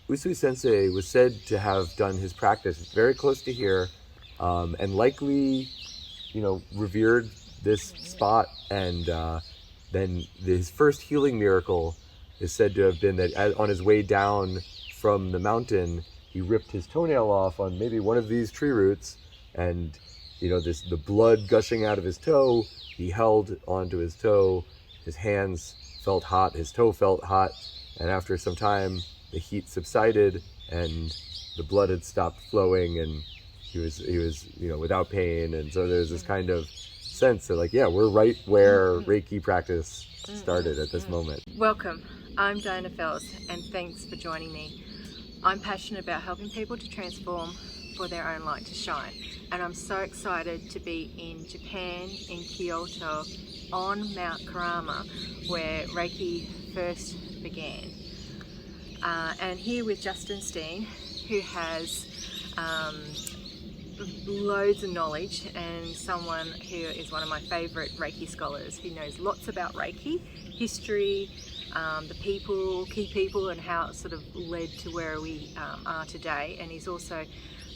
Usui Sensei was said to have done his practice very close to here, and likely, revered this spot. And then his first healing miracle is said to have been that on his way down from the mountain, he ripped his toenail off on maybe one of these tree roots, and the blood gushing out of his toe. He held onto his toe. His hands felt hot. His toe felt hot, and after some time, the heat subsided, and the blood had stopped flowing, and he was without pain. And so there's this kind of sense that we're right where Reiki practice started at this moment. Welcome, I'm Diana Fels, and thanks for joining me. I'm passionate about helping people to transform for their own light to shine, and I'm so excited to be in Japan, in Kyoto, on Mount Kurama, where Reiki first began. And here with Justin Stein, who has loads of knowledge, and someone who is one of my favourite Reiki scholars, who knows lots about Reiki history, the key people, and how it sort of led to where we are today. And he's also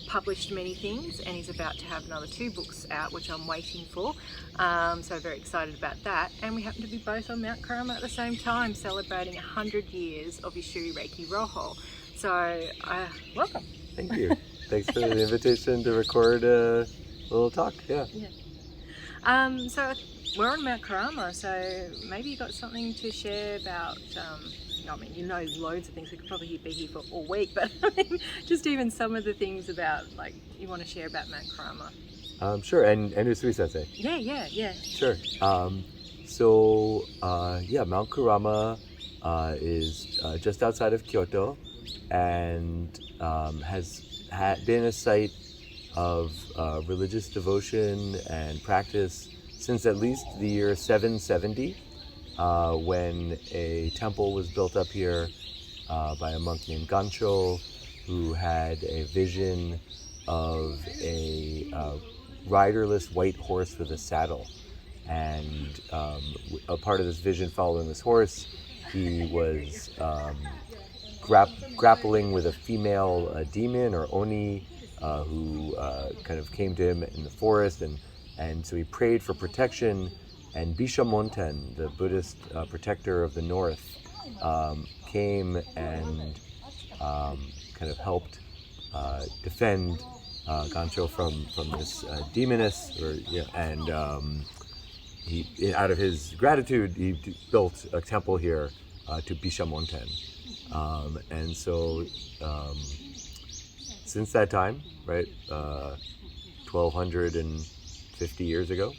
published many things, and he's about to have another 2 books out, which I'm waiting for. So very excited about that. And we happen to be both on Mount Kurama at the same time, celebrating 100 years of Usui Reiki Ryoho. So welcome. Thank you. Thanks for the invitation to record a little talk. Yeah. So we're on Mount Kurama, so maybe you got something to share about, loads of things. We could probably be here for all week, but just even some of the things about, you want to share about Mount Kurama. Sure, and Usui Sensei. Yeah. Sure. Mount Kurama is just outside of Kyoto, and has been a site of religious devotion and practice since at least the year 770, when a temple was built up here by a monk named Gancho, who had a vision of a riderless white horse with a saddle. And a part of this vision, following this horse, he was grappling with a female demon or oni who kind of came to him in the forest, and so he prayed for protection, and Bishamonten, the Buddhist protector of the north, came and kind of helped defend Gancho from this demoness, and he, out of his gratitude, he built a temple here to Bishamonten. And so since that time, right, 1250 years ago,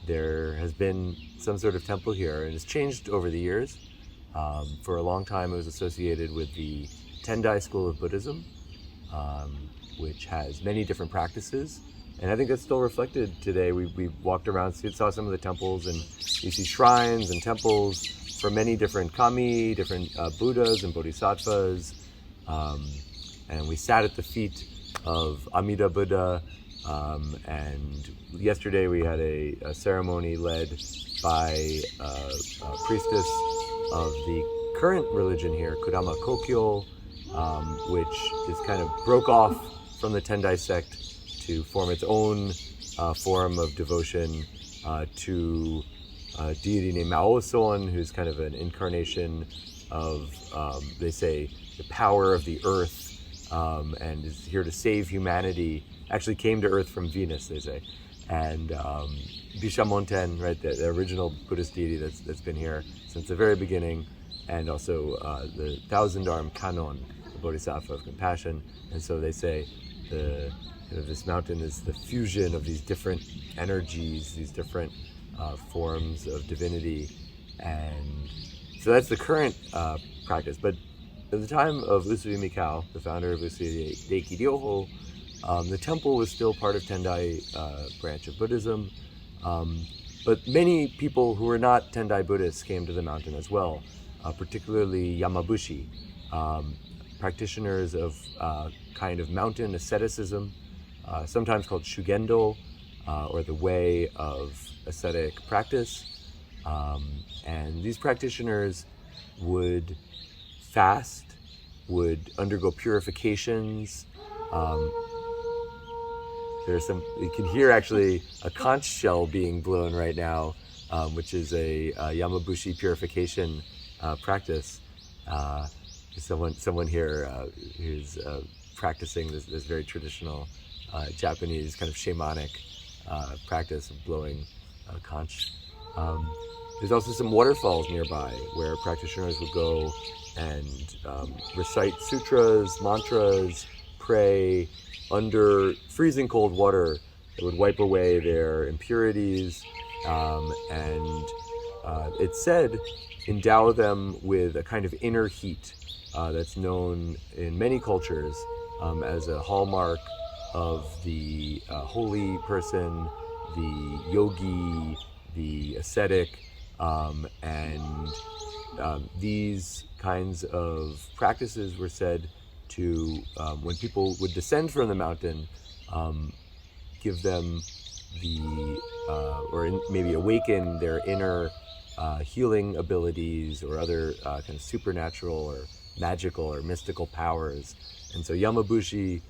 there has been some sort of temple here, and it's changed over the years. For a long time it was associated with the Tendai school of Buddhism, which has many different practices, and I think that's still reflected today. We walked around, saw some of the temples, and you see shrines and temples for many different kami, different Buddhas and Bodhisattvas, and we sat at the feet of Amida Buddha, and yesterday we had a ceremony led by a priestess of the current religion here, Kurama Kokyo, which is kind of broke off from the Tendai sect to form its own form of devotion to a deity named Maoson, who's kind of an incarnation of, they say, the power of the earth, and is here to save humanity. Actually came to earth from Venus, they say. And Bishamonten, right, the original Buddhist deity that's been here since the very beginning, and also the thousand-armed Kanon, the Bodhisattva of compassion. And so they say this mountain is the fusion of these different energies, these different forms of divinity. And so that's the current practice. But at the time of Usui Mikao, the founder of Usui Reiki Ryoho, the temple was still part of Tendai branch of Buddhism. But many people who were not Tendai Buddhists came to the mountain as well, particularly Yamabushi, practitioners of kind of mountain asceticism, sometimes called Shugendo, or the way of ascetic practice. And these practitioners would fast would undergo purifications. There's some, you can hear actually a conch shell being blown right now, which is a Yamabushi purification practice. Someone here who's practicing this very traditional Japanese kind of shamanic practice of blowing conch. There's also some waterfalls nearby where practitioners would go and recite sutras, mantras, pray under freezing cold water that would wipe away their impurities, and it said endow them with a kind of inner heat that's known in many cultures as a hallmark of the holy person, the yogi, the ascetic, and these kinds of practices were said to, when people would descend from the mountain, give them maybe awaken their inner healing abilities or other kind of supernatural or magical or mystical powers. And so Yamabushi,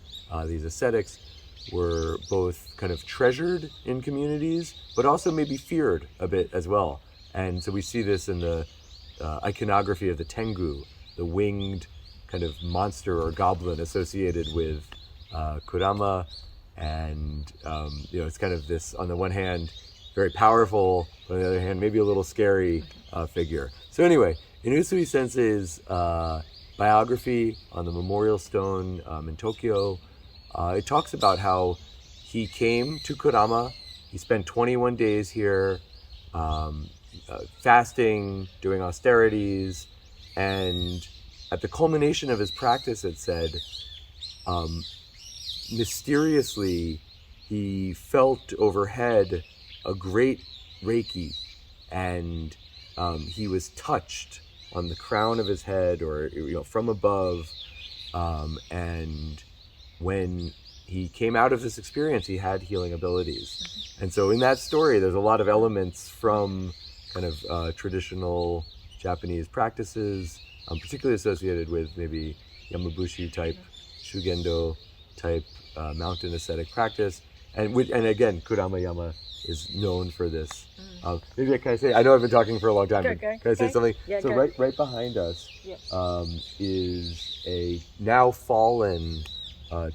these ascetics, were both kind of treasured in communities, but also maybe feared a bit as well. And so we see this in the iconography of the Tengu, the winged kind of monster or goblin associated with Kurama. And it's kind of this, on the one hand, very powerful, but on the other hand, maybe a little scary figure. So anyway, in Usui Sensei's biography on the memorial stone in Tokyo, it talks about how he came to Kurama. He spent 21 days here, fasting, doing austerities, and at the culmination of his practice, it said, mysteriously, he felt overhead a great Reiki, and he was touched on the crown of his head, or from above, and when he came out of this experience, he had healing abilities. And so in that story, there's a lot of elements from kind of traditional Japanese practices, particularly associated with maybe Yamabushi type, Shugendo type mountain ascetic practice. And again, Kurama Yama is known for this. Maybe can I say, I know I've been talking for a long time, but can I say something? Yeah, so right behind us is a now fallen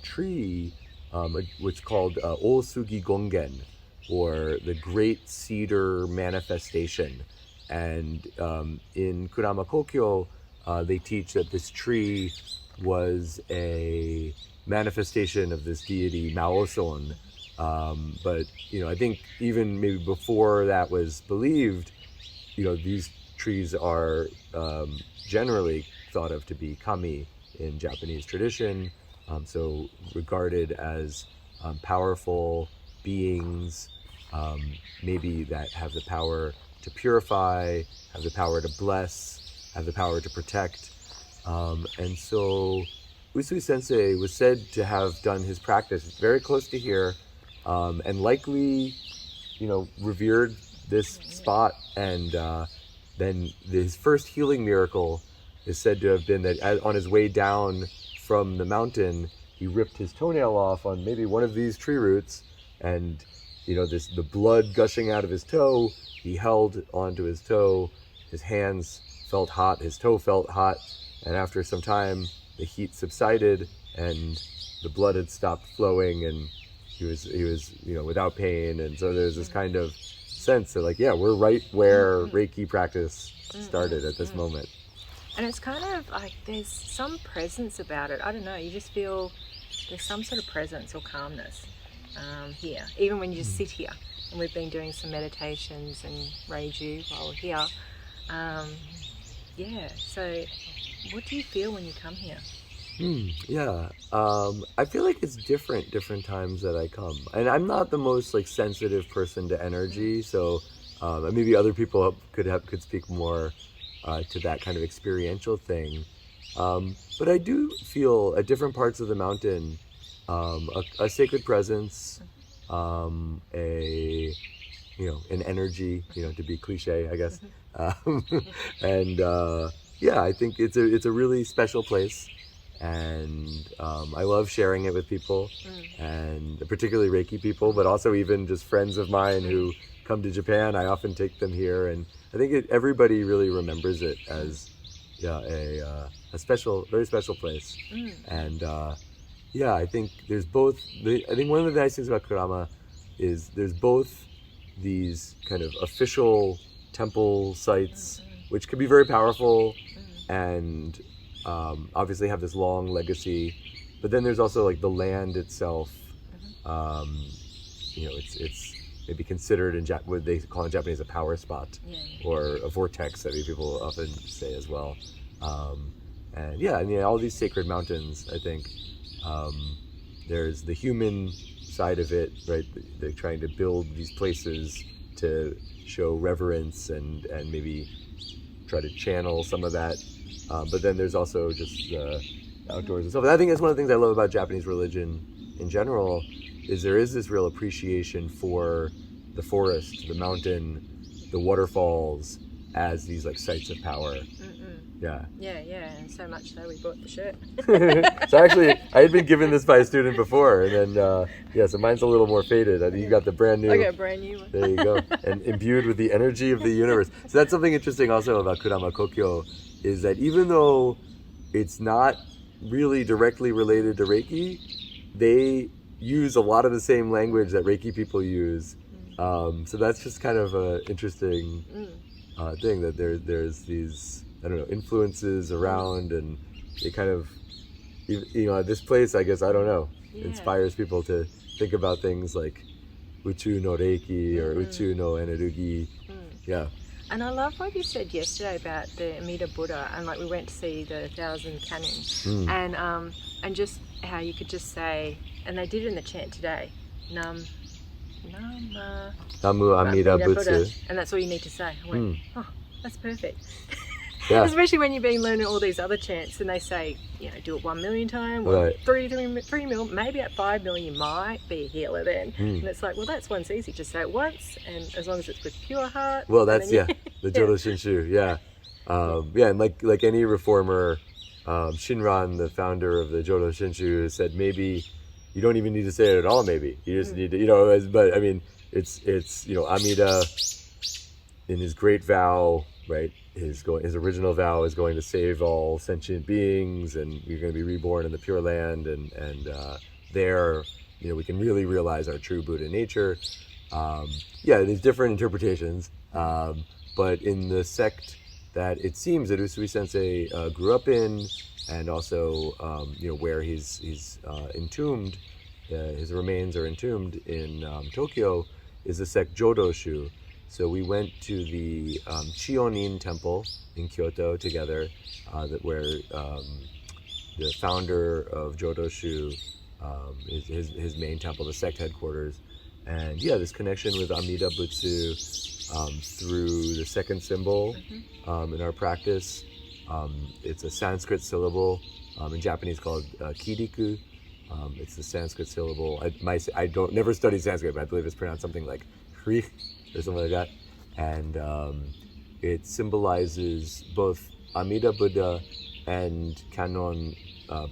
tree, which is called Osugi Gongen, or the Great Cedar Manifestation. And in Kurama Kokyo, they teach that this tree was a manifestation of this deity Maoson. But I think even maybe before that was believed, these trees are generally thought of to be kami in Japanese tradition, so regarded as powerful beings, maybe that have the power to purify, have the power to bless, have the power to protect. And so Usui Sensei was said to have done his practice very close to here, and likely, revered this spot. And then his first healing miracle is said to have been that on his way down from the mountain, he ripped his toenail off on maybe one of these tree roots, and the blood gushing out of his toe, he held onto his toe. His hands felt hot, his toe felt hot, and after some time, the heat subsided and the blood had stopped flowing, and he was without pain. And so there's this kind of sense that we're right where Reiki practice started at this moment. And it's kind of like there's some presence about it. I don't know, you just feel there's some sort of presence or calmness here, even when you just sit here. And we've been doing some meditations and Reiju while we're here. So what do you feel when you come here? I feel like it's different times that I come, and I'm not the most sensitive person to energy, so maybe other people could speak more to that kind of experiential thing. But I do feel at different parts of the mountain a sacred presence, an energy, to be cliche, I guess. And I think it's a really special place. and I love sharing it with people, and particularly Reiki people, but also even just friends of mine who come to Japan. I often take them here, and I think everybody really remembers it as a special, very special place. And I think there's both. I think one of the nice things about Kurama is there's both these kind of official temple sites, which can be very powerful and obviously have this long legacy, but then there's also like the land itself. It's maybe considered in what they call in Japanese a power spot, or a vortex that people often say as well. All these sacred mountains, I think there's the human side of it, right? They're trying to build these places to show reverence and maybe try to channel some of that. But then there's also just the outdoors and stuff. And I think that's one of the things I love about Japanese religion in general, is there is this real appreciation for the forest, the mountain, the waterfalls as these like sites of power. Yeah, and so much so we bought the shirt. So actually, I had been given this by a student before, and then so mine's a little more faded. I think you got the brand new. I got a brand new one. There you go, and imbued with the energy of the universe. So that's something interesting also about Kurama Kokyo, is that even though it's not really directly related to Reiki, they use a lot of the same language that Reiki people use. So that's just kind of an interesting thing, that there's these, I don't know, influences around, and it kind of, this place, I guess, I don't know, inspires people to think about things like Uchu no Reiki or Uchu no Energy. Yeah. And I love what you said yesterday about the Amida Buddha, and like we went to see the 1,000 Cannon, and just how you could just say, and they did it in the chant today, Namu Amida Butsu. And that's all you need to say. I went, oh, that's perfect. Yeah. Especially when you've been learning all these other chants, and they say, do it 1 million times, right. 3 million, maybe at 5 million you might be a healer then. And it's like, well, that's one's easy. Just say it once, and as long as it's with pure heart. Well, that's the Jodo Shinshu. And like any reformer, Shinran, the founder of the Jodo Shinshu, said maybe you don't even need to say it at all. Maybe you just need to, but I mean, it's Amida in his great vow, right? His original vow is going to save all sentient beings, and you're going to be reborn in the Pure Land, and there, we can really realize our true Buddha nature. There's different interpretations, but in the sect that it seems that Usui Sensei grew up in, and also where he's entombed, his remains are entombed in Tokyo, is the sect Jodoshu. So we went to the Chionin temple in Kyoto together, where the founder of Jodoshu, his main temple, the sect headquarters. And this connection with Amida Butsu through the second symbol in our practice. It's a Sanskrit syllable, in Japanese called kiriku. It's the Sanskrit syllable. I never studied Sanskrit, but I believe it's pronounced something like hri, or something like that, and it symbolizes both Amida Buddha and Kannon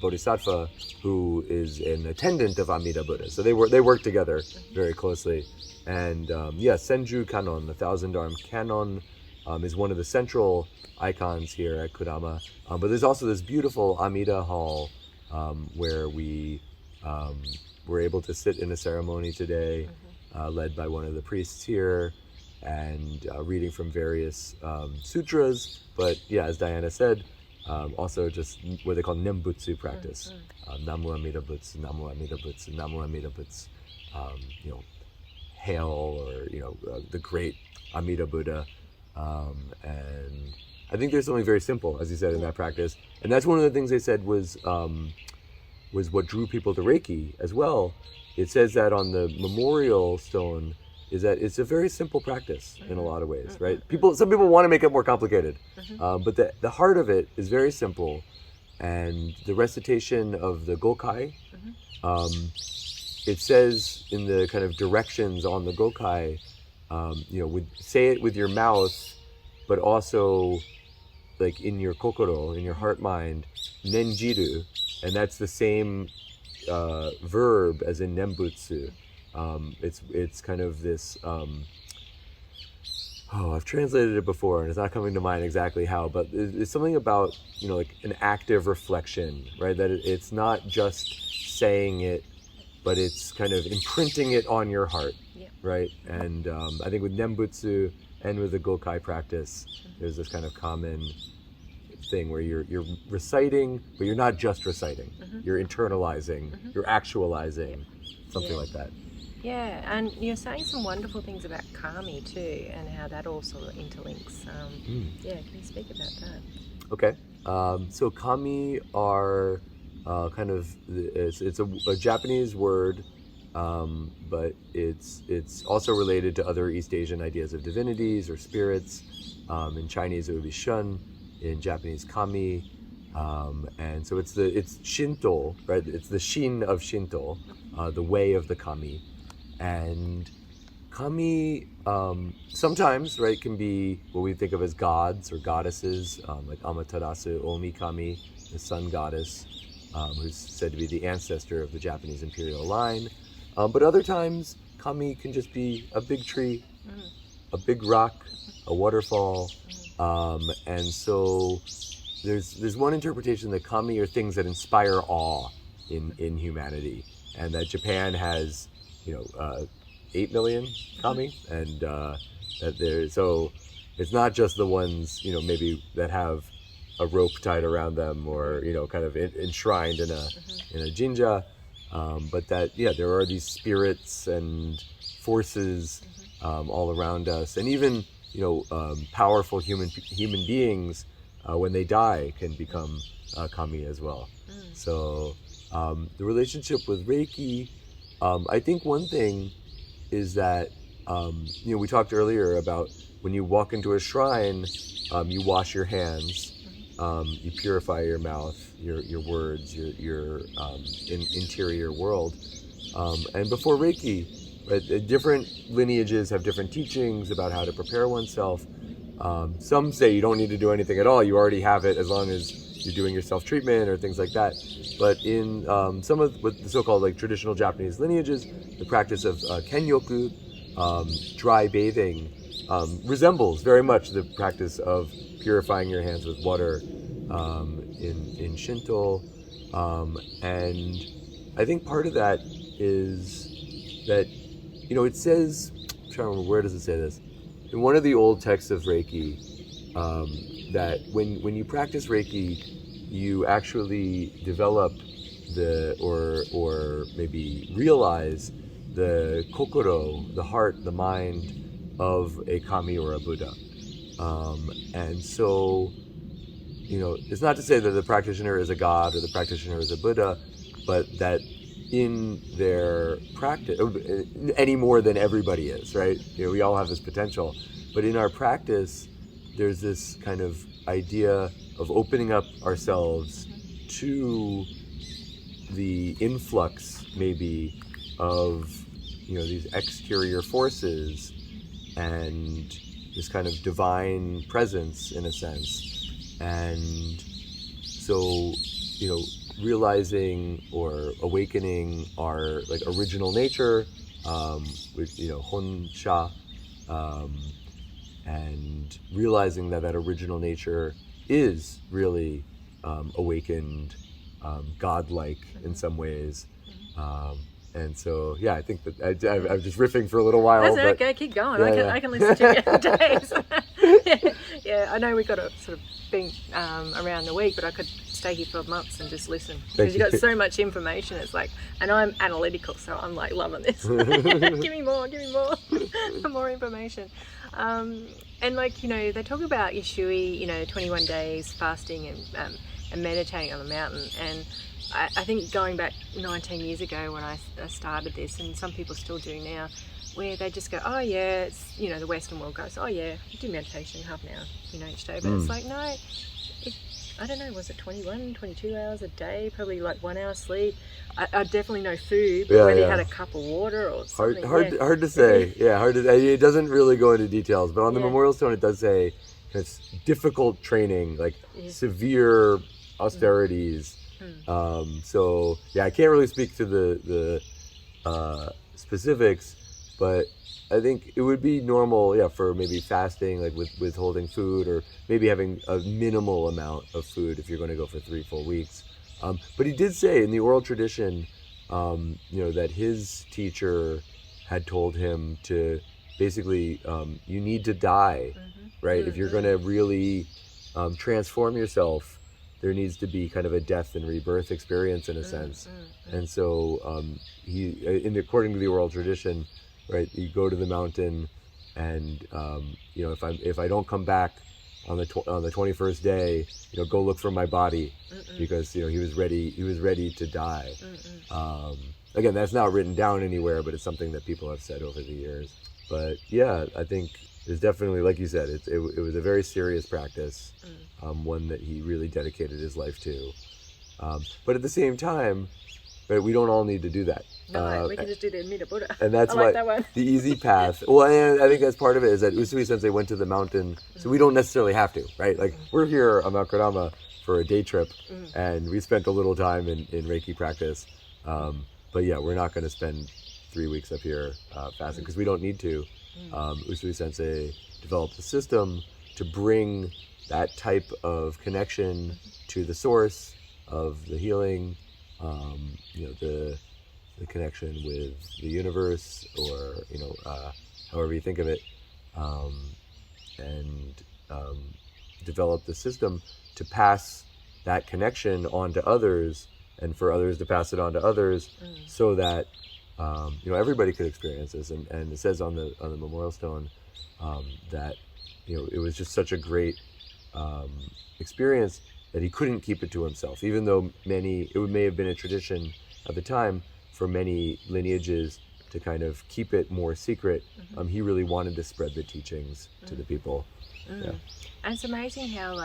Bodhisattva, who is an attendant of Amida Buddha. So they work together very closely. And Senju Kannon, the 1,000-armed Kannon, is one of the central icons here at Kurama. But there's also this beautiful Amida Hall where we were able to sit in a ceremony today, led by one of the priests here, and reading from various sutras. But as Diana said, also just what they call Nembutsu practice. Namu Amida Butsu, Namu Amida Butsu, Namu Amida Butsu. Hail, or the great Amida Buddha. And I think there's something very simple, as you said, in that practice. And that's one of the things they said was what drew people to Reiki as well. It says that on the memorial stone, is that it's a very simple practice in a lot of ways, right? Some people want to make it more complicated, but the heart of it is very simple. And the recitation of the Gokai, it says in the kind of directions on the Gokai, say it with your mouth, but also like in your kokoro, in your heart mind, nenjiru, And that's the same verb as in nembutsu. It's kind of this. I've translated it before, and it's not coming to mind exactly how, but it's something about, like an active reflection, right? That it's not just saying it, but it's kind of imprinting it on your heart, right? And I think with nembutsu and with the Gokai practice, there's this kind of common thing where you're reciting, but you're not just reciting. You're internalizing, you're actualizing, something like that. Yeah, and you're saying some wonderful things about kami too, and how that all sort of interlinks. Yeah, can you speak about that? Okay, so kami are kind of, it's a Japanese word, but it's also related to other East Asian ideas of divinities or spirits. In Chinese it would be shun, in Japanese kami, and so it's Shinto, right? It's the shin of Shinto, the way of the kami. And kami sometimes, right, can be what we think of as gods or goddesses, like Amaterasu Omi Kami, the sun goddess, who's said to be the ancestor of the Japanese imperial line. But other times, kami can just be a big tree, a big rock, a waterfall. And so there's one interpretation that kami are things that inspire awe in humanity, and that Japan has 8 million kami, and so it's not just the ones maybe that have a rope tied around them or kind of enshrined in a jinja, but that there are these spirits and forces all around us, and even powerful human beings when they die can become kami as well. So the relationship with Reiki. I think one thing is that, we talked earlier about when you walk into a shrine, you wash your hands, you purify your mouth, your words, your interior world. And before Reiki, right, different lineages have different teachings about how to prepare oneself. Some say you don't need to do anything at all. You already have it as long as you're doing your self-treatment or things like that. But in some of what the so-called traditional Japanese lineages, the practice of kenyoku, dry bathing, resembles very much the practice of purifying your hands with water in Shinto. And I think part of that is that, it says, I'm trying to remember, where does it say this? In one of the old texts of Reiki, that when you practice Reiki, you actually develop or maybe realize the kokoro, the heart, the mind of a kami or a Buddha. And so, it's not to say that the practitioner is a god or the practitioner is a Buddha, but that in their practice, any more than everybody is, right? We all have this potential, but in our practice, there's this kind of idea of opening up ourselves to the influx, maybe, of these exterior forces and this kind of divine presence, in a sense. And so, realizing or awakening our original nature, with honsha, and realizing that original nature is really awakened, godlike in some ways. And so, I think that I'm just riffing for a little while. That's okay, keep going. I can listen to you days. I know we've got to sort of be around the week, but I could stay here for months and just listen, because you've got so much information. It's like, and I'm analytical, so I'm like loving this. Give me more more information. And they talk about Usui, 21 days fasting and meditating on the mountain. And I think going back 19 years ago when I started this, and some people still do now, where they just go, oh yeah, it's, the Western world goes, oh yeah, you do meditation half an hour, each day. But it's like, no, I don't know, was it 21, 22 hours a day? Probably 1 hour sleep. I definitely no food, but whether you had a cup of water or something. Hard to say. It doesn't really go into details, but on the Memorial Stone it does say it's difficult training, severe austerities, So yeah, I can't really speak to the specifics, but I think it would be normal, yeah, for maybe fasting, like with withholding food, or maybe having a minimal amount of food if you're going to go for 3 full weeks. But he did say in the oral tradition, that his teacher had told him to basically, you need to die, right? If you're going to really transform yourself, there needs to be kind of a death and rebirth experience in a sense. And so according to the oral tradition, right, you go to the mountain, and if I don't come back on the 21st day, go look for my body, because he was ready to die. Again, that's not written down anywhere, but it's something that people have said over the years. But yeah, I think it's definitely, like you said, it was a very serious practice, one that he really dedicated his life to. But at the same time, right, we don't all need to do that. No, we can just do the Amida Buddha. And that's that the easy path. Well, and I think that's part of it, is that Usui Sensei went to the mountain, so we don't necessarily have to, right? Like, we're here on Mount Kurama for a day trip, and we spent a little time in Reiki practice. But yeah, we're not going to spend 3 weeks up here fasting, because we don't need to. Usui Sensei developed a system to bring that type of connection to the source of the healing, the connection with the universe, or however you think of it, and develop the system to pass that connection on to others, and for others to pass it on to others, so that everybody could experience this. And it says on the memorial stone that it was just such a great experience that he couldn't keep it to himself, even though it may have been a tradition at the time for many lineages to kind of keep it more secret. He really wanted to spread the teachings to the people. Yeah. And it's amazing how,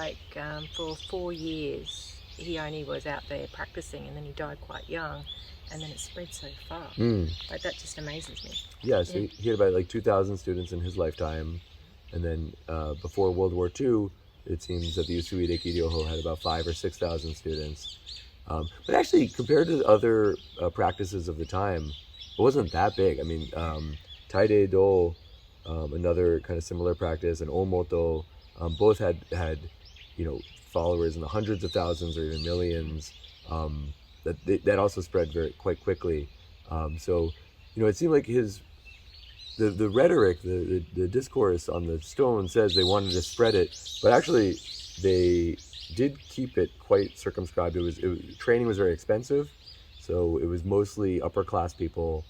for 4 years, he only was out there practicing, and then he died quite young, and then it spread so far. That just amazes me. Yeah, so he had about 2,000 students in his lifetime, and then before World War II, it seems that the Usui Ryoho had about 5,000 or 6,000 students. But actually, compared to other practices of the time, it wasn't that big. I mean, Taide Do, another kind of similar practice, and Omoto, both had followers in the hundreds of thousands or even millions. That also spread quite quickly. So it seemed like the rhetoric, the discourse on the stone says they wanted to spread it, but actually they did keep it quite circumscribed. Training was very expensive, so it was mostly upper class people.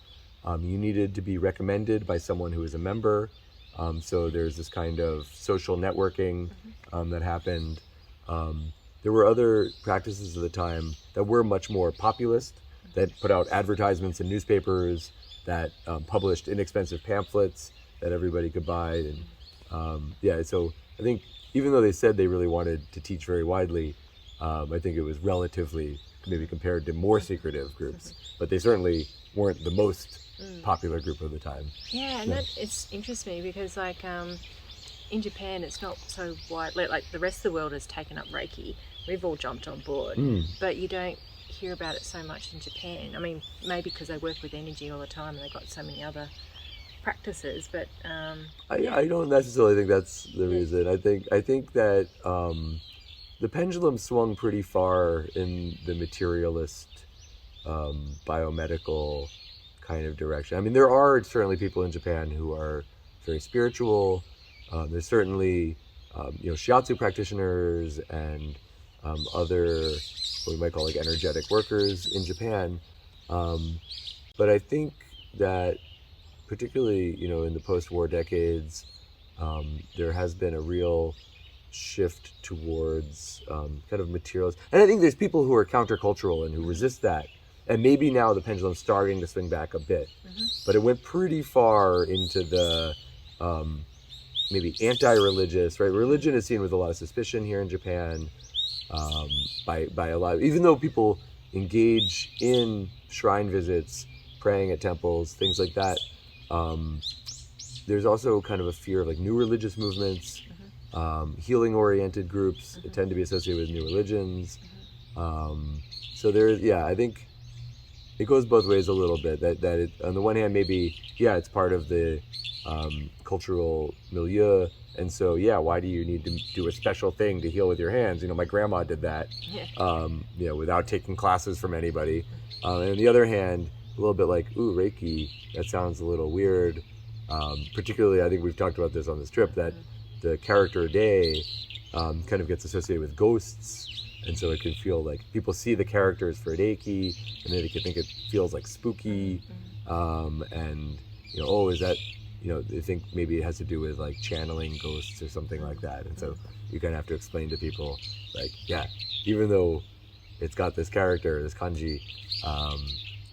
You needed to be recommended by someone who was a member. So there's this kind of social networking that happened. There were other practices of the time that were much more populist, that put out advertisements in newspapers, that published inexpensive pamphlets that everybody could buy. And so I think even though they said they really wanted to teach very widely, I think it was relatively, maybe compared to more secretive groups, but they certainly weren't the most popular group of the time. Yeah, and that it's interesting me, because in Japan it's not so wide. Like the rest of the world has taken up Reiki. We've all jumped on board, but you don't hear about it so much in Japan. I mean, maybe because they work with energy all the time and they've got so many other practices, but I don't necessarily think that's the reason. I think that the pendulum swung pretty far in the materialist, biomedical kind of direction. I mean, there are certainly people in Japan who are very spiritual. There's certainly shiatsu practitioners and other, what we might call energetic workers in Japan. But I think that particularly, in the post-war decades, there has been a real shift towards kind of materials. And I think there's people who are countercultural and who resist that. And maybe now the pendulum's starting to swing back a bit. But it went pretty far into the maybe anti-religious, right? Religion is seen with a lot of suspicion here in Japan by a lot, even though people engage in shrine visits, praying at temples, things like that. There's also kind of a fear of new religious movements, healing-oriented groups that tend to be associated with new religions. So I think it goes both ways a little bit. That it, on the one hand, maybe it's part of the cultural milieu, and so why do you need to do a special thing to heal with your hands? My grandma did that, without taking classes from anybody. And on the other hand, a little bit like, ooh, Reiki, that sounds a little weird. Particularly, I think we've talked about this on this trip, that the character day kind of gets associated with ghosts. And so it can feel like people see the characters for Reiki, and then they can think it feels like spooky. And, is that, they think maybe it has to do with like channeling ghosts or something like that. And so you kind of have to explain to people, like, even though it's got this character, this kanji,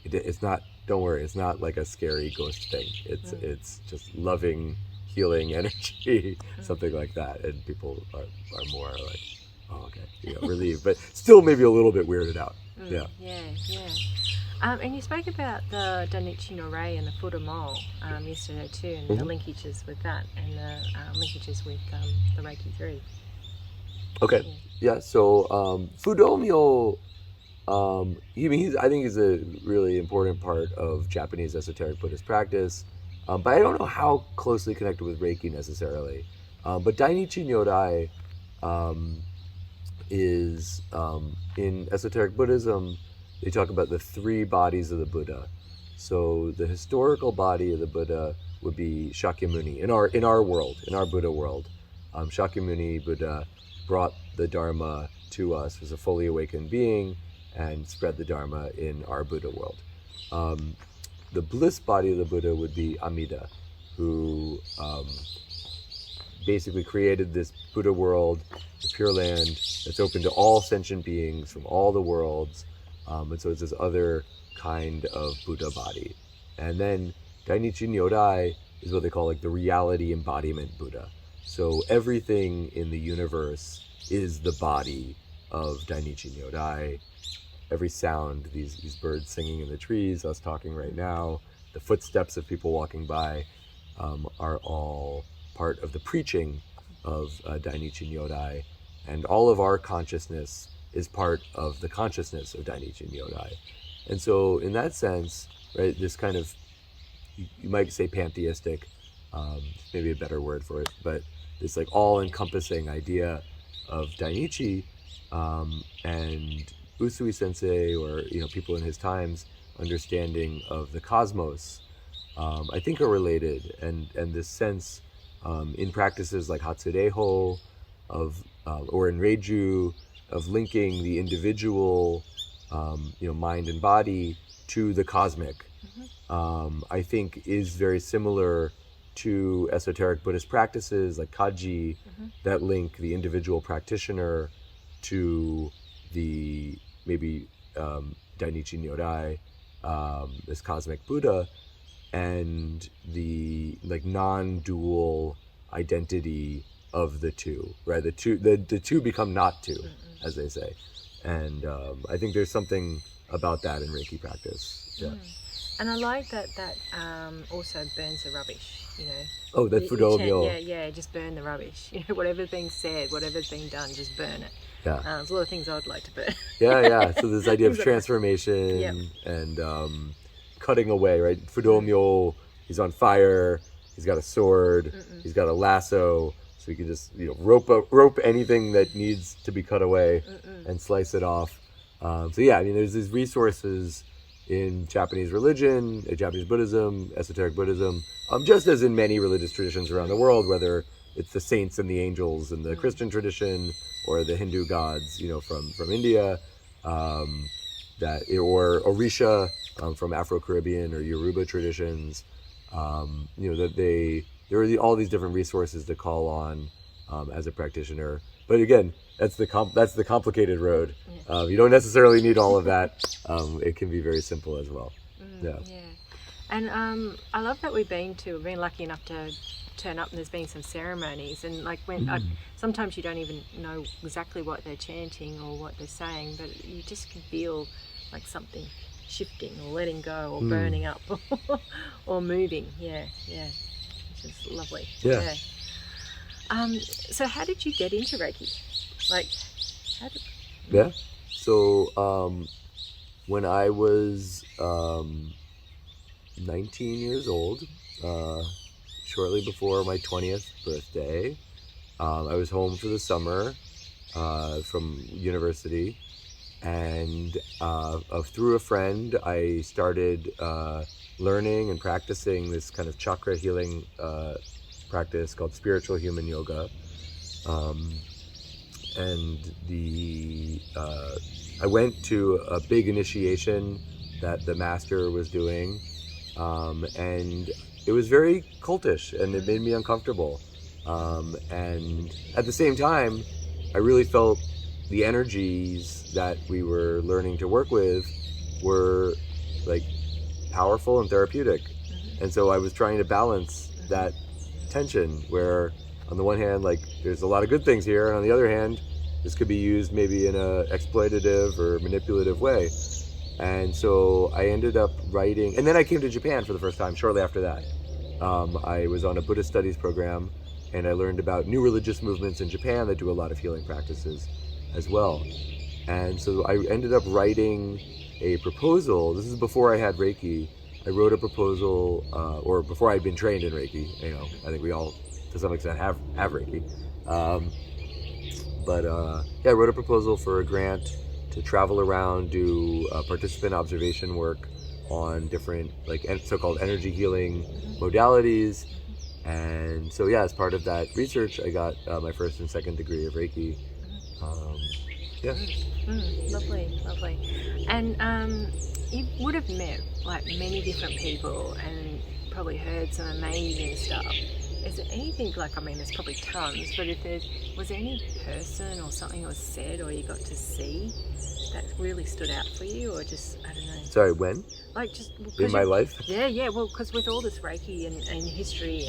it's not, don't worry, it's not like a scary ghost thing. It's just loving, healing energy, something like that. And people are more like, oh, okay, relieved, but still maybe a little bit weirded out. Yeah. And you spoke about the Dainichi no Rei and the Fudomo yesterday too, and the linkages with that, and the linkages with the Reiki 3. Okay, so Fudomyo, I think he's a really important part of Japanese esoteric Buddhist practice, but I don't know how closely connected with Reiki necessarily. But Dainichi Nyodai is, in esoteric Buddhism, they talk about the 3 bodies of the Buddha. So the historical body of the Buddha would be Shakyamuni. In our world, in our Buddha world, Shakyamuni Buddha brought the Dharma to us as a fully awakened being and spread the Dharma in our Buddha world. The bliss body of the Buddha would be Amida, who basically created this Buddha world, the Pure Land, that's open to all sentient beings from all the worlds. And so it's this other kind of Buddha body. And then Dainichi Nyodai is what they call like the reality embodiment Buddha. So everything in the universe is the body of Dainichi Nyodai. Every sound, these birds singing in the trees, us talking right now, the footsteps of people walking by, are all part of the preaching of Dainichi Nyodai. And all of our consciousness is part of the consciousness of Dainichi Nyodai. And so in that sense, right, this kind of, you might say pantheistic, maybe a better word for it, but this like all-encompassing idea of Dainichi, and Usui sensei, or people in his times, understanding of the cosmos, I think are related, and this sense in practices like Hatsureho, or in Reiju, of linking the individual, mind and body to the cosmic, I think is very similar to esoteric Buddhist practices like Kaji, that link the individual practitioner to the maybe Dainichi Nyodai, this cosmic Buddha, and the like non-dual identity of the two, right? The two become not two, as they say. And I think there's something about that in Reiki practice. Yeah. And I like that also burns the rubbish, Oh, that Fudomyo. Yeah, just burn the rubbish. Whatever's being said, whatever's being done, just burn it. Yeah. There's a lot of things I'd like to burn. Yeah. So this idea of transformation and cutting away, right? Fudomyo, he's on fire, he's got a sword, he's got a lasso, so you can just rope anything that needs to be cut away and slice it off. There's these resources in Japanese religion, Japanese Buddhism, esoteric Buddhism, just as in many religious traditions around the world, whether it's the saints and the angels in the Christian tradition, or the Hindu gods, from India, or Orisha, from Afro-Caribbean or Yoruba traditions. That there are all these different resources to call on as a practitioner. But again, that's the complicated road. You don't necessarily need all of that. It can be very simple as well. Yeah. And I love that we've been lucky enough to turn up, and there's been some ceremonies, and like sometimes you don't even know exactly what they're chanting or what they're saying, but you just can feel like something shifting or letting go or burning up or moving. Yeah, which is lovely. Yeah. So how did you get into Reiki? Like, So when I was 19 years old, shortly before my 20th birthday. I was home for the summer from university, and through a friend, I started learning and practicing this kind of chakra healing practice called spiritual human yoga. I went to a big initiation that the master was doing, and it was very cultish, and it made me uncomfortable. And at the same time, I really felt the energies that we were learning to work with were like powerful and therapeutic. And so I was trying to balance that tension where on the one hand, like, there's a lot of good things here, and on the other hand, this could be used maybe in a exploitative or manipulative way. And so I ended up writing, and then I came to Japan for the first time shortly after that. I was on a Buddhist studies program, and I learned about new religious movements in Japan that do a lot of healing practices as well. And so I ended up writing a proposal. This is before I had Reiki. I wrote a proposal, or before I'd been trained in Reiki. You know, I think we all, to some extent, have Reiki. I wrote a proposal for a grant to travel around, do participant observation work on different like so-called energy healing modalities. And so as part of that research, I got my first and second degree of Reiki. Lovely. And you would have met like many different people and probably heard some amazing stuff. Is there anything, like, I mean, there's probably tons, but was there any person or something that was said or you got to see that really stood out for you, or just, I don't know? Sorry, when? Like, just in my life? Yeah. Well, because with all this Reiki and history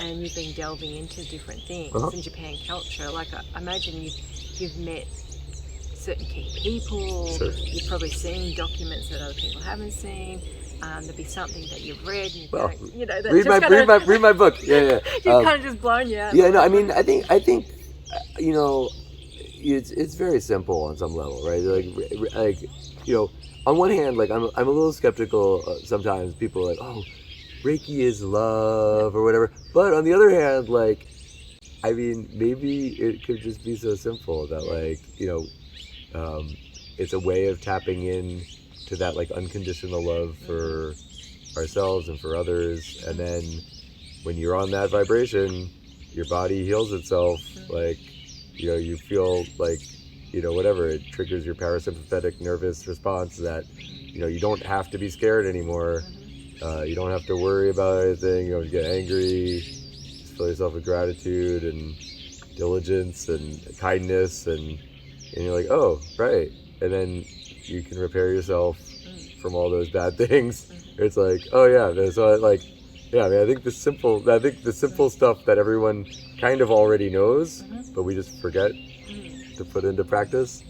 and you've been delving into different things in Japan culture, like, I imagine you've met certain key people. Sure. You've probably seen documents that other people haven't seen. There'd be something that you've read, and read my book. Yeah. You've kind of just blown you out. Yeah, no, I mean, I think it's very simple on some level, right? Like on one hand, like I'm a little skeptical sometimes. People are like, oh, Reiki is love or whatever. But on the other hand, like, I mean, maybe it could just be so simple that it's a way of tapping in to that like unconditional love for ourselves and for others. And then when you're on that vibration, your body heals itself. Like, you feel like, whatever, it triggers your parasympathetic nervous response that, you don't have to be scared anymore. You don't have to worry about anything. You don't get angry. Just fill yourself with gratitude and diligence and kindness. And you're like, oh, right. And then you can repair yourself from all those bad things. It's like, oh yeah. So I think the simple stuff that everyone kind of already knows, but we just forget to put into practice.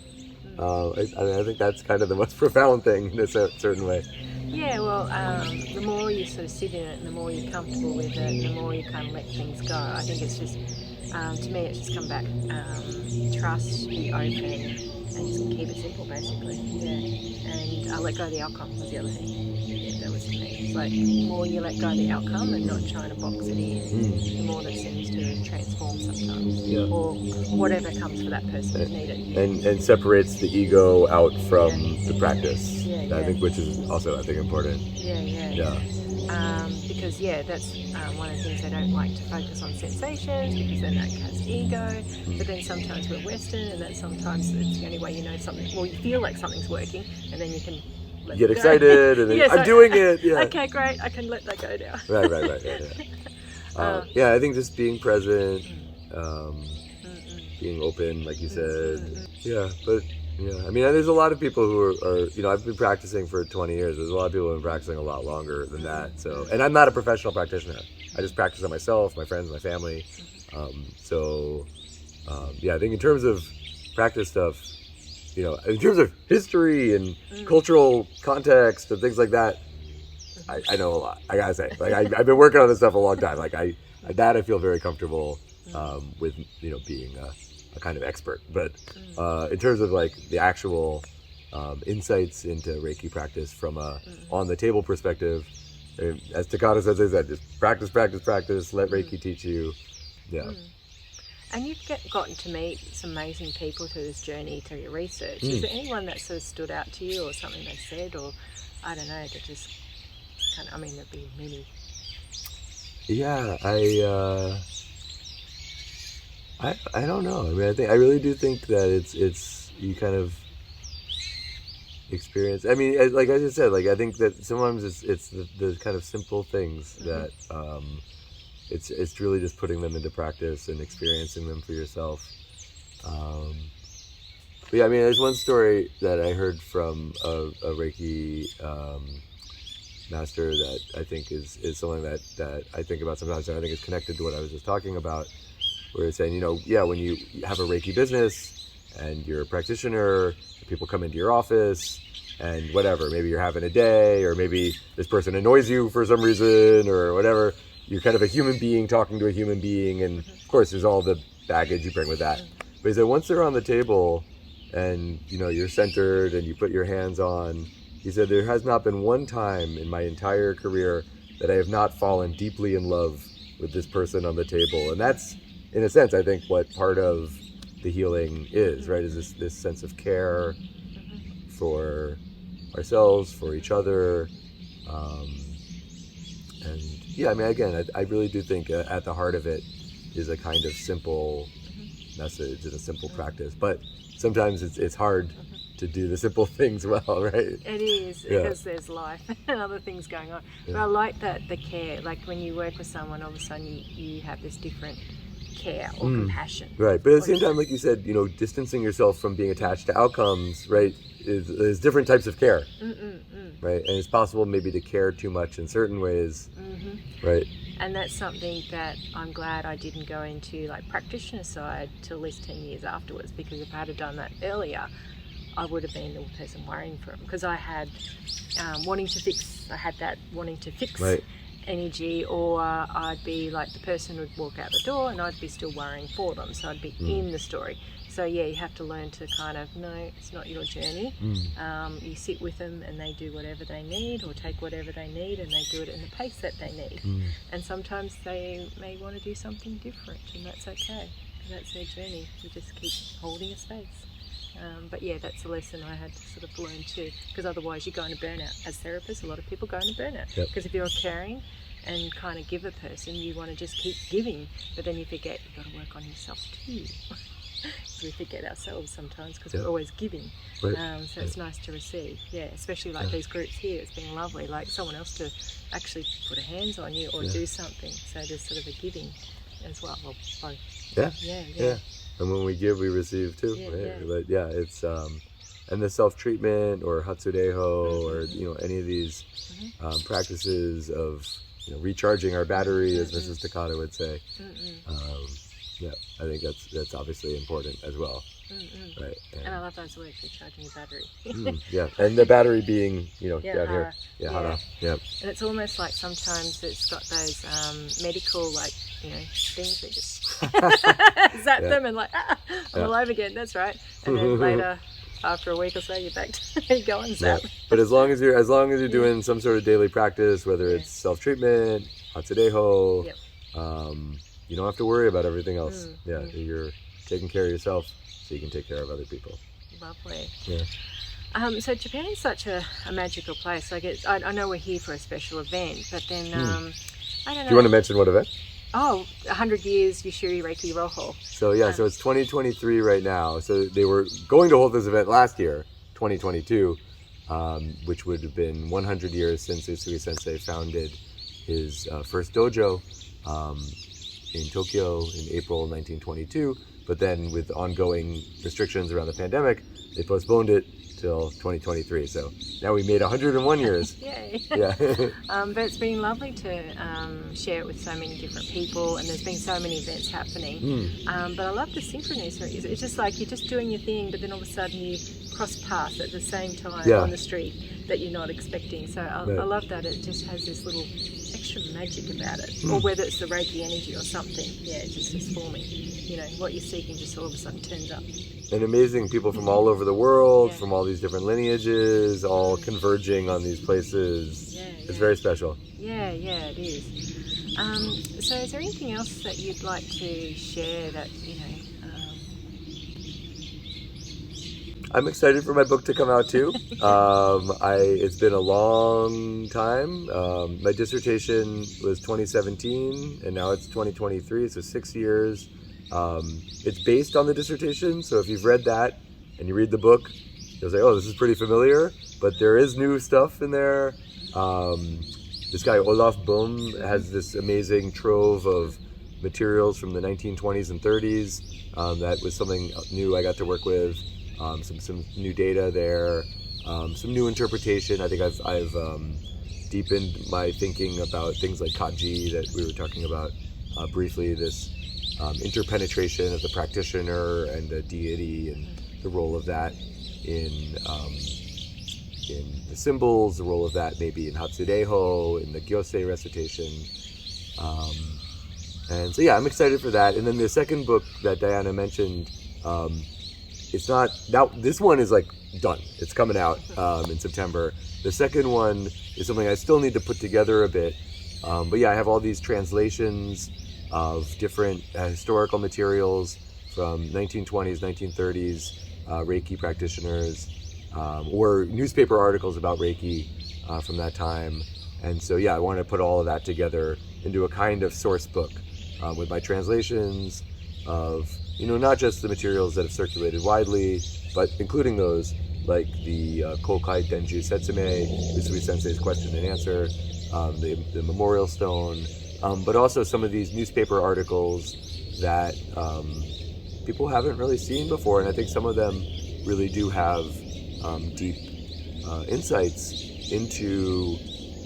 I think that's kind of the most profound thing in a certain way. Yeah, well, the more you sort of sit in it and the more you're comfortable with it and the more you kind of let things go, I think it's just, to me, it's just come back, trust, be open, and just keep it simple, basically. Yeah, and let go of the outcome was the other thing. Yeah, that was to me. It's like, the more you let go of the outcome and not trying to box it in, the more that seems to transform sometimes. Yeah. Or whatever comes for that person who's needed. And separates the ego out from the practice. I think, which is also, I think, important. Yeah. Because that's one of the things I don't like to focus on sensations, because then that has ego. But then sometimes we're Western, and that sometimes it's the only way you know something. Well, you feel like something's working, and then you can get excited, and then I'm doing it. Yeah. Okay, great. I can let that go now. Right. Yeah. I think just being present, being open, like you said. Yeah, but. Yeah, I mean, there's a lot of people who are I've been practicing for 20 years. There's a lot of people who have been practicing a lot longer than that. So, and I'm not a professional practitioner. I just practice on myself, my friends, my family. I think in terms of practice stuff, in terms of history and cultural context and things like that, I know a lot. I gotta say, like, I've been working on this stuff a long time. Like, I feel very comfortable with being a kind of expert. But in terms of like the actual insights into Reiki practice from a on the table perspective. As Takata says, just practice, practice, practice. Let Reiki teach you. Yeah. And you've gotten to meet some amazing people through this journey, through your research. Is there anyone that sort of stood out to you, or something they said, or I don't know, that just kind of, I mean, there'd be many. Yeah, I don't know. I mean, I really do think that it's you kind of experience. I mean, like I just said, like I think that sometimes it's the kind of simple things that it's really just putting them into practice and experiencing them for yourself. But yeah, I mean, there's one story that I heard from a Reiki master that I think is something that I think about sometimes, and I think it's connected to what I was just talking about, where it's saying, you know, yeah, when you have a Reiki business and you're a practitioner, people come into your office and whatever, maybe you're having a day, or maybe this person annoys you for some reason or whatever. You're kind of a human being talking to a human being, and of course there's all the baggage you bring with that. But he said once they're on the table and, you know, you're centered and you put your hands on, he said, there has not been one time in my entire career that I have not fallen deeply in love with this person on the table. And that's, in a sense, I think what part of the healing is, right? Is this sense of care for ourselves, for each other. And yeah, I mean, again, I really do think at the heart of it is a kind of simple message and a simple practice. But sometimes it's hard to do the simple things well, right? It is, because there's life and other things going on. But I like that, the care, like when you work with someone, all of a sudden you have this different care or compassion. Right, but at the same time, like you said, you know, distancing yourself from being attached to outcomes, right, is different types of care, right? And it's possible maybe to care too much in certain ways, right? And that's something that I'm glad I didn't go into, like, practitioner side till at least 10 years afterwards, because if I had done that earlier, I would have been the person worrying for him, because I had wanting to fix energy, or I'd be like, the person would walk out the door and I'd be still worrying for them, so I'd be in the story. So yeah, you have to learn to kind of, no, it's not your journey. You sit with them and they do whatever they need, or take whatever they need, and they do it in the pace that they need. And sometimes they may want to do something different, and that's okay, because that's their journey. We just keep holding a space. But yeah, that's a lesson I had to sort of learn too, because otherwise you go into burnout. As therapists, a lot of people go into burnout, because if you're caring and kind of give a person, you want to just keep giving, but then you forget you've got to work on yourself too. We forget ourselves sometimes, because we're always giving. So it's nice to receive, especially like these groups here. It's been lovely, like someone else to actually put a hands on you or do something. So there's sort of a giving as well, or both. Yeah. And when we give, we receive too, right? But yeah, it's and the self-treatment or hatsudeho or, you know, any of these practices of, you know, recharging our battery, as Mrs. Takata would say. Yeah, I think that's obviously important as well, right? And I love those words, recharging your battery. Yeah, and the battery being, you know, down here. Yeah, hara. Yeah. And it's almost like sometimes it's got those medical, like, you know, things that just zap them and like, I'm alive again, that's right. And then later, after a week or so, you're back to go and zap. But as long as you're doing some sort of daily practice, whether it's self-treatment, hatsudeho, you don't have to worry about everything else. You're taking care of yourself so you can take care of other people. Lovely. Yeah. So Japan is such a magical place. Like I know we're here for a special event, but then I don't know. Do you want to mention what event? 100 years Usui Reiki Ryoho. So so it's 2023 right now. So they were going to hold this event last year, 2022, which would have been 100 years since Usui Sensei founded his first dojo in Tokyo in April 1922. But then with ongoing restrictions around the pandemic, they postponed it till 2023. So now we made 101 years. Yay. Yeah. But it's been lovely to share it with so many different people, and there's been so many events happening. But I love the synchronicity. It's just like you're just doing your thing, but then all of a sudden you cross paths at the same time on the street that you're not expecting. So I love that it just has this little extra magic about it, or whether it's the Reiki energy or something. Yeah, it just is forming. You know, what you're seeking just all of a sudden turns up. And amazing people from all over the world, Yeah. from all these different lineages, all converging on these places. Yeah, It's yeah. very special. Yeah, it is. So is there anything else that you'd like to share that, I'm excited for my book to come out too. It's been a long time. My dissertation was 2017 and now it's 2023, so 6 years. It's based on the dissertation, so if you've read that and you read the book, you'll say, oh, this is pretty familiar, but there is new stuff in there. This guy Olaf Bohm has this amazing trove of materials from the 1920s and 30s. That was something new I got to work with. Some new data there, some new interpretation. I think I've deepened my thinking about things like kanji that we were talking about briefly. This interpenetration of the practitioner and the deity, and the role of that in the symbols, the role of that maybe in Hatsudeho, in the Gyosei recitation. And so yeah, I'm excited for that. And then the second book that Diana mentioned, it's not, now this one is like done. It's coming out in September. The second one is something I still need to put together a bit. But yeah, I have all these translations of different historical materials from 1920s, 1930s Reiki practitioners, or newspaper articles about Reiki from that time. And so yeah, I want to put all of that together into a kind of source book with my translations of, not just the materials that have circulated widely, but including those like the Kokai Denju Setsume, Usui Sensei's question and answer, the memorial stone, but also some of these newspaper articles that people haven't really seen before. And I think some of them really do have deep insights into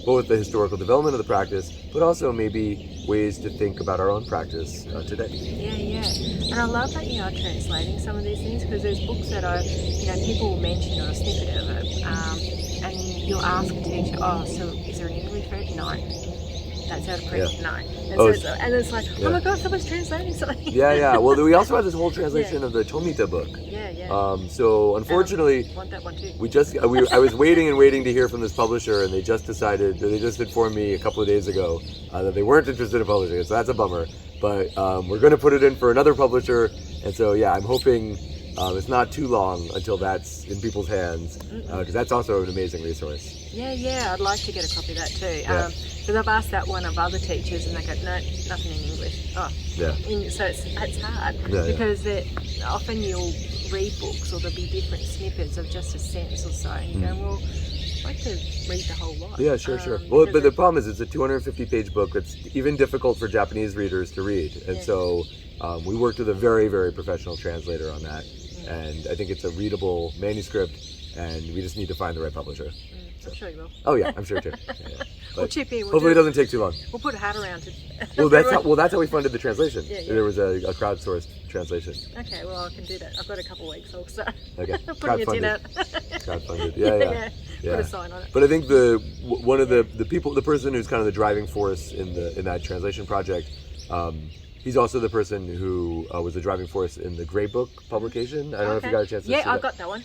both the historical development of the practice, but also maybe ways to think about our own practice today. Yeah. And I love that you are translating some of these things, because there's books that people will mention or a snippet of it, and you'll ask a teacher, oh, so is there an English version? No. That's how to print. Yeah. No. And, Oh, and it's like, oh my God, someone's translating something. Yeah. Well, we also have this whole translation of the Tomita book. Yeah. So unfortunately, want that one too. I was waiting to hear from this publisher, and they just informed me a couple of days ago that they weren't interested in publishing it. So that's a bummer. But we're going to put it in for another publisher, and so yeah, I'm hoping it's not too long until that's in people's hands, because that's also an amazing resource. Yeah, I'd like to get a copy of that too. Yeah. Because I've asked that one of other teachers, and they go, no, nothing in English. Oh, Yeah. So it's hard, Yeah. because often you'll read books, or there'll be different snippets of just a sentence or so, and you go, well, I'd like to read the whole lot. Yeah, sure. Well, but the problem is it's a 250-page book that's even difficult for Japanese readers to read. And so we worked with a very, very professional translator on that. And I think it's a readable manuscript, and we just need to find the right publisher. I'm sure you will. Oh yeah, I'm sure too. Yeah. We'll chip in. Hopefully it doesn't take too long. We'll put a hat around it. Well, that's how we funded the translation. Yeah. There was a crowdsourced translation. Okay, well, I can do that. I've got a couple of weeks also. Okay. Putting a tin out. Crowdfunded. Yeah. Put a sign on it. But I think one of the person who's kind of the driving force in that translation project, he's also the person who was the driving force in the Gray Book publication. I don't know if you got a chance to see that. Yeah, I got that one.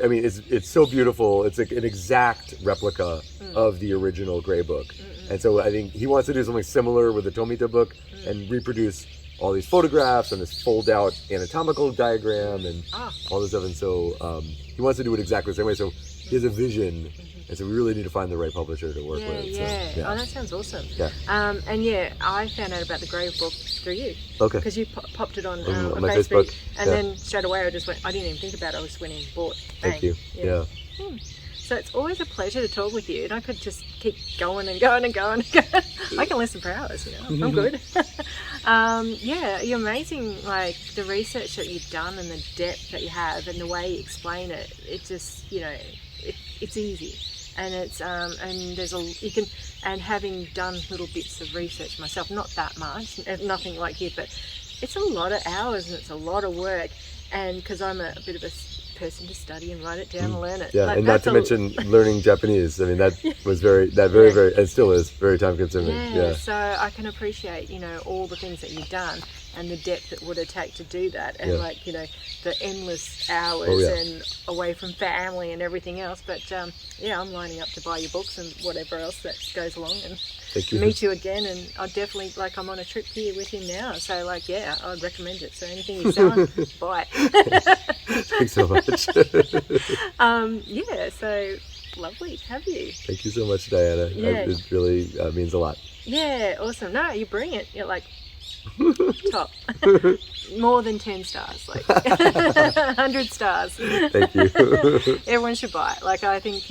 I mean, it's so beautiful. It's like an exact replica of the original Gray Book. And so I think he wants to do something similar with the Tomita book and reproduce all these photographs and this fold-out anatomical diagram and all this stuff. And so he wants to do it exactly the same way. So he has a vision. And so we really need to find the right publisher to work with. Yeah. So, Oh, that sounds awesome. Yeah. I found out about the Grave book through you. Okay. Because you popped it on my Facebook. Facebook. And then straight away I just went, I didn't even think about it. I just went in and bought. Thank you. Yeah. So it's always a pleasure to talk with you. And I could just keep going and going and going and going. I can listen for hours, I'm good. You're amazing. Like the research that you've done and the depth that you have and the way you explain it, it just, it's easy. And it's and having done little bits of research myself, not that much, nothing like you, but it's a lot of hours and it's a lot of work. And because I'm a bit of a person to study and write it down and learn it. Yeah, Like, and not to mention learning Japanese. I mean, that was very, and still is very time consuming. Yeah. So I can appreciate, all the things that you've done and the depth it would have taken to do that, and the endless hours and away from family and everything else. But I'm lining up to buy your books and whatever else that goes along, and meet you again. And I definitely, I'm on a trip here with him now, so I'd recommend it. So anything you're selling, buy it. Thanks so much. So lovely to have you. Thank you so much, Diana. It really means a lot. Yeah, awesome. No, you're brilliant. You're top. More than 10 stars, 100 stars. Thank you. Everyone should buy it. I think,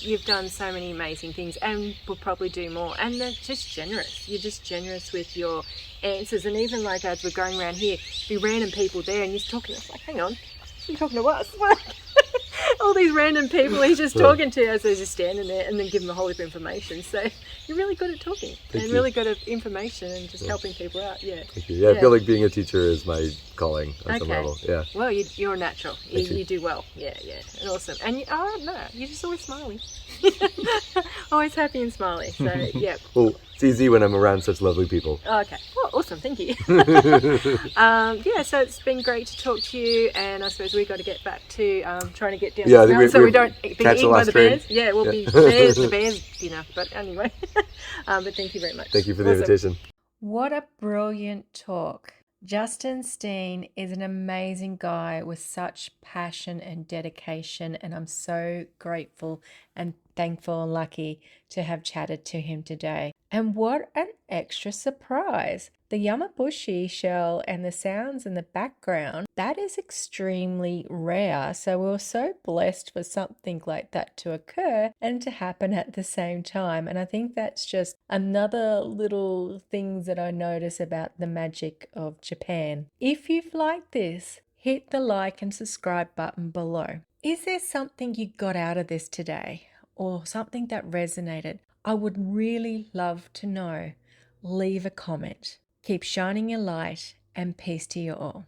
you've done so many amazing things and will probably do more. And they're just generous. You're just generous with your answers. And even as we're going around here, be random people there and you're talking to us, hang on, you're talking to us. All these random people he's just talking to as they're just standing there, and then give them a whole heap of information. So you're really good at talking really good at information and just helping people out. Yeah. Thank you. Yeah, I feel like being a teacher is my calling on some level. Yeah. Well, you're a natural. You do well. Yeah. And awesome. And you're just always smiling. Always happy and smiling. So yeah. Well, it's easy when I'm around such lovely people. Okay. Well, awesome. Thank you. So it's been great to talk to you, and I suppose we've got to get back to trying to get down this mountain so we don't be eaten by the bears. Yeah, we'll be the bears, But anyway, but thank you very much. Thank you for the invitation. What a brilliant talk. Justin Stein is an amazing guy with such passion and dedication, and I'm so grateful and thankful and lucky to have chatted to him today. And what an extra surprise! The Yamabushi shell and the sounds in the background, that is extremely rare. So we were so blessed for something like that to occur and to happen at the same time. And I think that's just another little things that I notice about the magic of Japan. If you've liked this, hit the like and subscribe button below. Is there something you got out of this today, or something that resonated? I would really love to know. Leave a comment. Keep shining your light, and peace to you all.